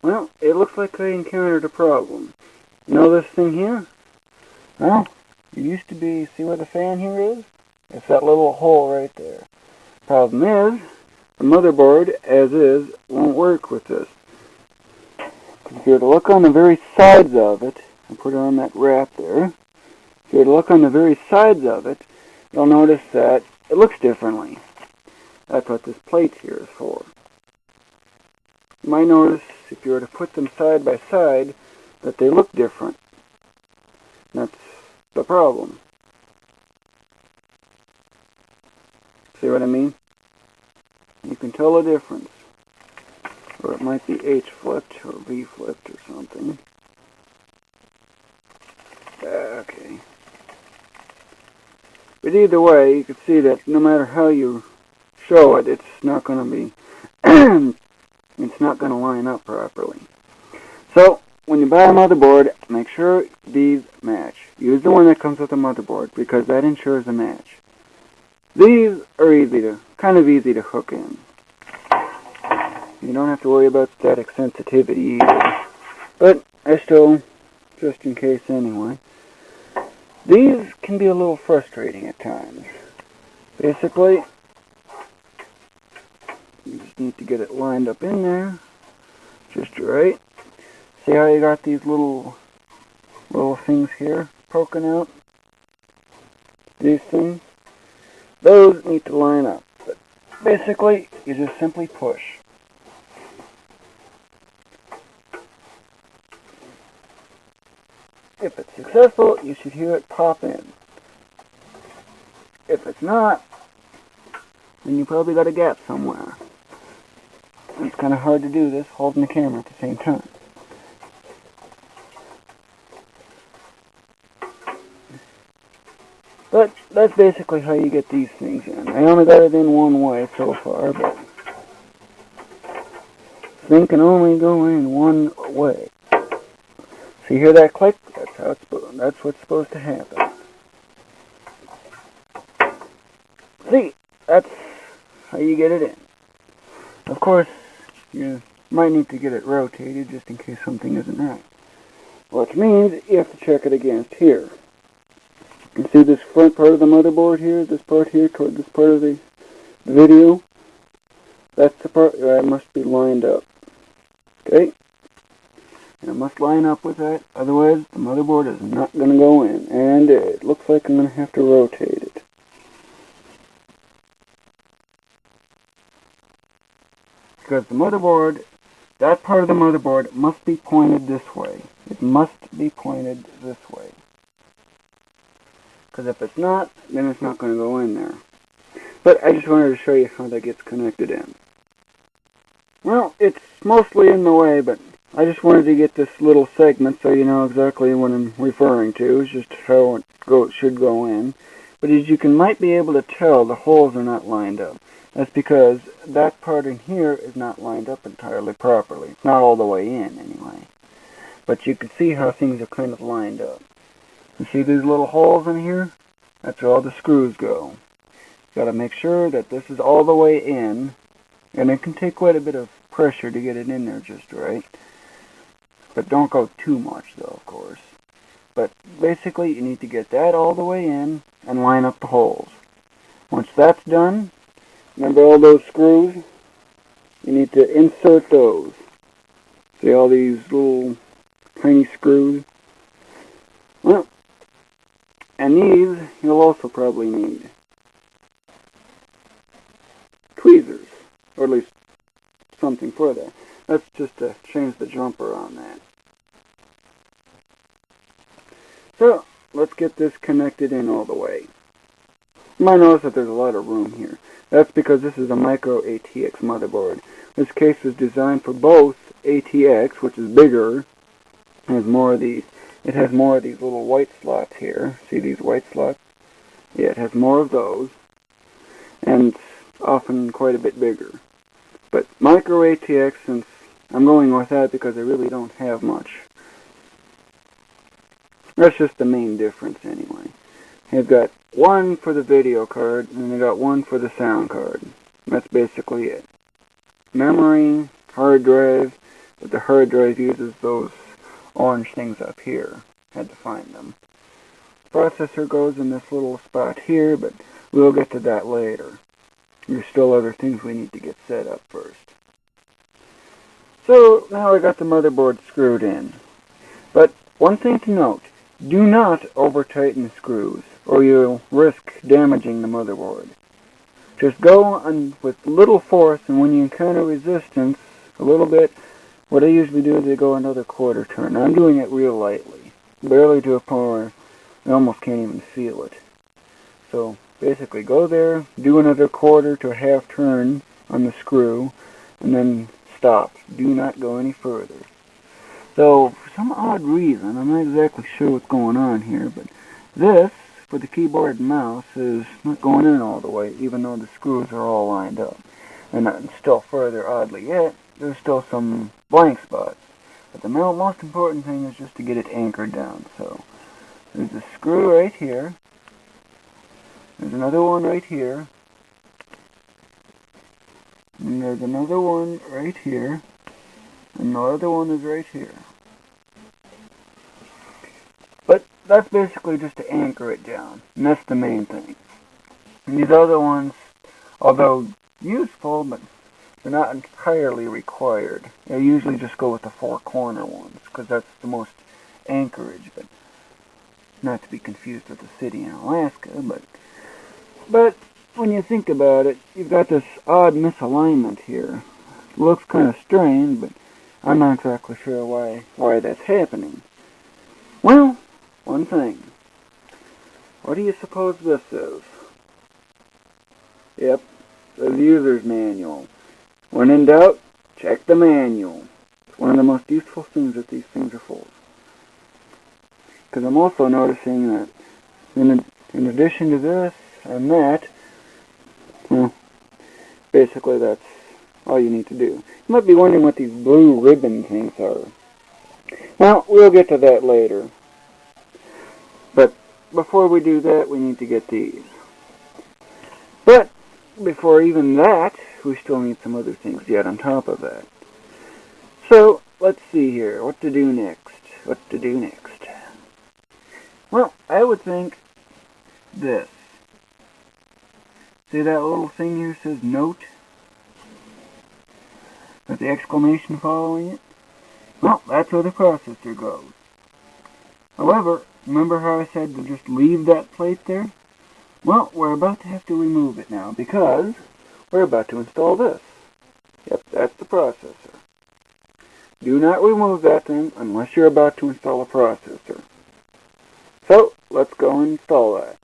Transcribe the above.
Well, it looks like I encountered a problem. You know this thing here? Well, it used to be, see where the fan here is? It's that little hole right there. Problem is, the motherboard, as is, won't work with this. If you were to look on the very sides of it, and put it on that wrap there, if you were to look on the very sides of it, you'll notice that it looks differently. That's what this plate here is for. You might notice, if you were to put them side by side, that they look different. That's the problem. See what I mean? You can tell the difference. Or it might be H flipped or V flipped or something. Okay. But either way, you can see that no matter how you show it, it's not going to be, it's not going to line up properly. So, when you buy a motherboard, make sure these match. Use the one that comes with the motherboard, because that ensures a match. These are kind of easy to hook in. You don't have to worry about static sensitivity either. But I still, just in case anyway, these can be a little frustrating at times. Basically, you just need to get it lined up in there, just right. See how you got these little things here poking out? These things? Those need to line up. But basically, you just simply push. If it's successful, you should hear it pop in. If it's not, then you probably got a gap somewhere. It's kind of hard to do this holding the camera at the same time. But that's basically how you get these things in. I only got it in one way so far, but this thing can only go in one way. So you hear that click? That's what's supposed to happen. See, that's how you get it in. Of course, you might need to get it rotated just in case something isn't right. Which means you have to check it against here. You see this front part of the motherboard here, this part here toward this part of the video? That's the part that must be lined up. Okay? And it must line up with that, otherwise the motherboard is not going to go in. And it looks like I'm going to have to rotate it. Because the motherboard, that part of the motherboard must be pointed this way. It must be pointed this way. Because if it's not, then it's not going to go in there. But I just wanted to show you how that gets connected in. Well, it's mostly in the way, but I just wanted to get this little segment so you know exactly what I'm referring to. It's just how it should go in. But as you might be able to tell, the holes are not lined up. That's because that part in here is not lined up entirely properly. Not all the way in, anyway. But you can see how things are kind of lined up. You see these little holes in here? That's where all the screws go. Got to make sure that this is all the way in. And it can take quite a bit of pressure to get it in there just right. But don't go too much, though, of course. But basically, you need to get that all the way in and line up the holes. Once that's done, remember all those screws? You need to insert those. See all these little tiny screws? Well, and these you'll also probably need tweezers, or at least something for that. That's just to change the jumper on that. So, let's get this connected in all the way. You might notice that there's a lot of room here. That's because this is a micro ATX motherboard. This case was designed for both ATX, which is bigger, has more of these. It has more of these little white slots here. See these white slots? Yeah, it has more of those, and often quite a bit bigger. But micro ATX, since I'm going with that because I really don't have much. That's just the main difference anyway. They've got one for the video card, and they got one for the sound card. That's basically it. Memory, hard drive, But the hard drive uses those orange things up here. Had to find them. Processor goes in this little spot here, but we'll get to that later. There's still other things we need to get set up first. So now I got the motherboard screwed in. But one thing to note, do not over-tighten the screws, or you'll risk damaging the motherboard. Just go on with little force, and when you encounter resistance a little bit, what I usually do is I go another quarter turn. I'm doing it real lightly, barely to a point where I almost can't even feel it. So basically go there, do another quarter to a half turn on the screw, and then stop. Do not go any further. So for some odd reason, I'm not exactly sure what's going on here, but this, for the keyboard and mouse, is not going in all the way, even though the screws are all lined up. And still further oddly yet, there's still some blank spots. But the most important thing is just to get it anchored down. So there's a screw right here. There's another one right here. And there's another one right here. And the other one is right here. But that's basically just to anchor it down. And that's the main thing. And these other ones, although useful, but they're not entirely required. I usually just go with the four corner ones, because that's the most anchorage, but not to be confused with the city in Alaska, but when you think about it, you've got this odd misalignment here. It looks kind of strange, but I'm not exactly sure why that's happening. Well, one thing. What do you suppose this is? Yep, the user's manual. When in doubt, check the manual. It's one of the most useful things that these things are for. Because I'm also noticing that in addition to this and that, well, basically that's all you need to do. You might be wondering what these blue ribbon things are. Well, we'll get to that later. But before we do that, we need to get these. But before even that, we still need some other things yet on top of that. So, let's see here. What to do next? What to do next? Well, I would think this. See that little thing here says note? With the exclamation following it? Well, that's where the processor goes. However, remember how I said to just leave that plate there? Well, we're about to have to remove it now because we're about to install this. Yep, that's the processor. Do not remove that thing unless you're about to install a processor. So, let's go and install that.